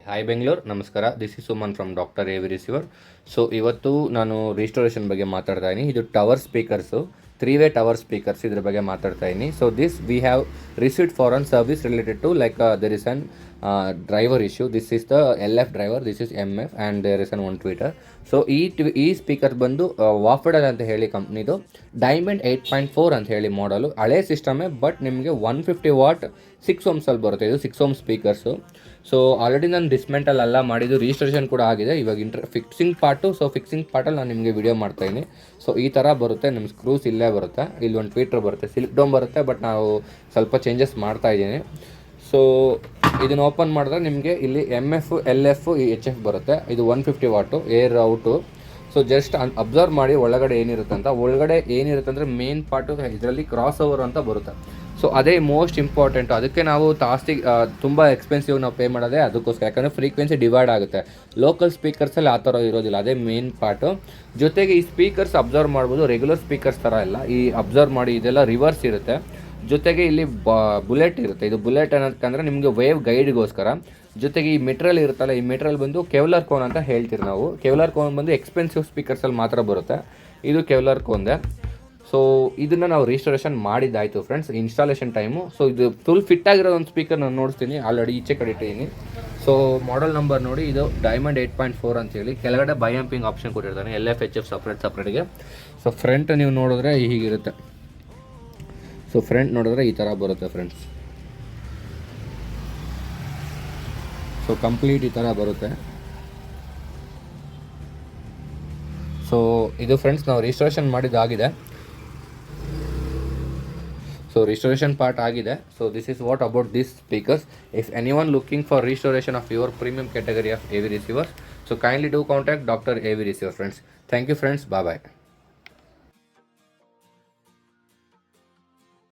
Hi Bengaluru, ನಮಸ್ಕಾರ. This is Suman from doctor A V receiver. So ಇವತ್ತು ನಾನು ರಿಸ್ಟೋರೇಷನ್ ಬಗ್ಗೆ ಮಾತಾಡ್ತಾ ಇದ್ದೀನಿ. ಇದು tower speakers, 3-way tower speakers, ಇದ್ರ ಬಗ್ಗೆ ಮಾತಾಡ್ತಾ ಇದ್ದೀನಿ. So this we have received for an service related to like there is an driver issue. This is the LF driver, this is MF and there is an one tweeter. So ಈ speaker ಬಂದು ವಾಫಡಲ್ ಅಂತ ಹೇಳಿ ಕಂಪ್ನಿದು diamond 8.4 ಅಂತ ಹೇಳಿ ಮಾಡಲು. ಹಳೆ ಸಿಸ್ಟಮೇ, ಬಟ್ ನಿಮಗೆ 150 ವಾಟ್ 6 ohmsಲ್ಲಿ ಬರುತ್ತೆ. ಇದು 6 ohm ಸ್ಪೀಕರ್ಸು. ಸೊ ಆಲ್ರೆಡಿ ನಾನು ಡಿಸ್ಮೆಂಟಲ್ ಎಲ್ಲ ಮಾಡಿದ್ದು, ರಿಜಿಸ್ಟ್ರೇಷನ್ ಕೂಡ ಆಗಿದೆ. ಇವಾಗ ಫಿಕ್ಸಿಂಗ್ ಪಾರ್ಟು, ಸೊ ಫಿಕ್ಸಿಂಗ್ ಪಾರ್ಟಲ್ಲಿ ನಾನು ನಿಮಗೆ ವಿಡಿಯೋ ಮಾಡ್ತಾಯಿದ್ದೀನಿ. ಸೊ ಈ ಥರ ಬರುತ್ತೆ, ನಿಮ್ಮ ಸ್ಕ್ರೂಸ್ ಇಲ್ಲೇ ಬರುತ್ತೆ, ಇಲ್ಲಿ ಒಂದು ಟ್ವೀಟರ್ ಬರುತ್ತೆ, ಸಿಲ್ಕ್ ಡೋಮ್ ಬರುತ್ತೆ, ಬಟ್ ನಾವು ಸ್ವಲ್ಪ ಚೇಂಜಸ್ ಮಾಡ್ತಾಯಿದ್ದೀನಿ. ಸೊ ಇದನ್ನು ಓಪನ್ ಮಾಡಿದ್ರೆ ನಿಮಗೆ ಇಲ್ಲಿ MF, LF, HF ಬರುತ್ತೆ. ಇದು 150 watt air out. So just observe ಮಾಡಿ ಒಳಗಡೆ ಏನಿರುತ್ತೆ ಅಂತ. ಒಳಗಡೆ ಏನಿರುತ್ತೆ ಅಂದರೆ ಮೇನ್ ಪಾರ್ಟು ಇದರಲ್ಲಿ ಕ್ರಾಸ್ ಓವರ್ ಅಂತ ಬರುತ್ತೆ. ಸೊ ಅದೇ ಮೋಸ್ಟ್ ಇಂಪಾರ್ಟೆಂಟು. ಅದಕ್ಕೆ ನಾವು ತುಂಬ ಎಕ್ಸ್ಪೆನ್ಸಿವ್ ನಾವು ಪೇ ಮಾಡೋದೇ ಅದಕ್ಕೋಸ್ಕರ, ಯಾಕಂದರೆ ಫ್ರೀಕ್ವೆನ್ಸಿ ಡಿವೈಡ್ ಆಗುತ್ತೆ. ಲೋಕಲ್ ಸ್ಪೀಕರ್ಸಲ್ಲಿ ಆ ಥರ ಇರೋದಿಲ್ಲ, ಅದೇ ಮೇನ್ ಪಾರ್ಟು. ಜೊತೆಗೆ ಈ ಸ್ಪೀಕರ್ಸ್ ಅಬ್ಸರ್ವ್ ಮಾಡ್ಬೋದು, ರೆಗ್ಯುಲರ್ ಸ್ಪೀಕರ್ಸ್ ಥರ ಇಲ್ಲ. ಈ ಅಬ್ಸರ್ವ್ ಮಾಡಿ, ಇದೆಲ್ಲ ರಿವರ್ಸ್ ಇರುತ್ತೆ. ಜೊತೆಗೆ ಇಲ್ಲಿ ಬುಲೆಟ್ ಇರುತ್ತೆ. ಇದು ಬುಲೆಟ್ ಅನ್ನೋದಕ್ಕಂದರೆ ನಿಮಗೆ ವೇವ್ ಗೈಡ್ಗೋಸ್ಕರ. ಜೊತೆಗೆ ಈ ಮೆಟೀರಿಯಲ್ ಇರುತ್ತಲ್ಲ, ಈ ಮೆಟೀರಿಯಲ್ ಬಂದು ಕೆವ್ಲರ್ ಕೋನ್ ಅಂತ ಹೇಳ್ತೀವಿ ನಾವು. ಕೆವ್ಲರ್ ಕೋನ್ ಬಂದು ಎಕ್ಸ್ಪೆನ್ಸಿವ್ ಸ್ಪೀಕರ್ಸಲ್ಲಿ ಮಾತ್ರ ಬರುತ್ತೆ. ಇದು ಕೆವ್ಲರ್ ಕೋನ್ದೆ. ಸೊ ಇದನ್ನು ನಾವು ರಿಜಿಸ್ಟ್ರೇಷನ್ ಮಾಡಿದ್ದಾಯಿತು ಫ್ರೆಂಡ್ಸ್, ಇನ್ಸ್ಟಾಲೇಷನ್ ಟೈಮು. ಸೊ ಇದು ಫುಲ್ ಫಿಟ್ ಆಗಿರೋ ಒಂದು ಸ್ಪೀಕರ್ ನಾನು ನೋಡ್ತೀನಿ, ಆಲ್ರೆಡಿ ಈಚೆ ಕಡೆ ಇಟ್ಟಿದ್ದೀನಿ. ಸೊ ಮಾಡೆಲ್ ನಂಬರ್ ನೋಡಿ, ಇದು ಡೈಮಂಡ್ 8.4 ಅಂತೇಳಿ. ಕೆಳಗಡೆ ಬೈಯಂಪಿಂಗ್ ಆಪ್ಷನ್ ಕೊಟ್ಟಿರ್ತಾನೆ, LF HF ಸಪ್ರೇಟ್ಗೆ. ಸೊ ಫ್ರಂಟ್ ನೀವು ನೋಡಿದ್ರೆ ಹೀಗಿರುತ್ತೆ. ಸೊ ಫ್ರಂಟ್ ನೋಡಿದ್ರೆ ಈ ಥರ ಬರುತ್ತೆ ಫ್ರೆಂಡ್ಸ್. ಸೊ ಕಂಪ್ಲೀಟ್ ಈ ಥರ ಬರುತ್ತೆ. ಸೊ ಇದು ಫ್ರೆಂಡ್ಸ್ ನಾವು ರಿಜಿಸ್ಟ್ರೇಷನ್ ಮಾಡಿದ್ದಾಗಿದೆ. ಸೊ ರಿಸ್ಟೋರೇಷನ್ ಪಾರ್ಟ್ ಆಗಿದೆ. So this is what about this speakers. If anyone looking for restoration of your premium category of AV receivers, so kindly do contact Dr. AV Receiver friends. Thank you friends, bye bye.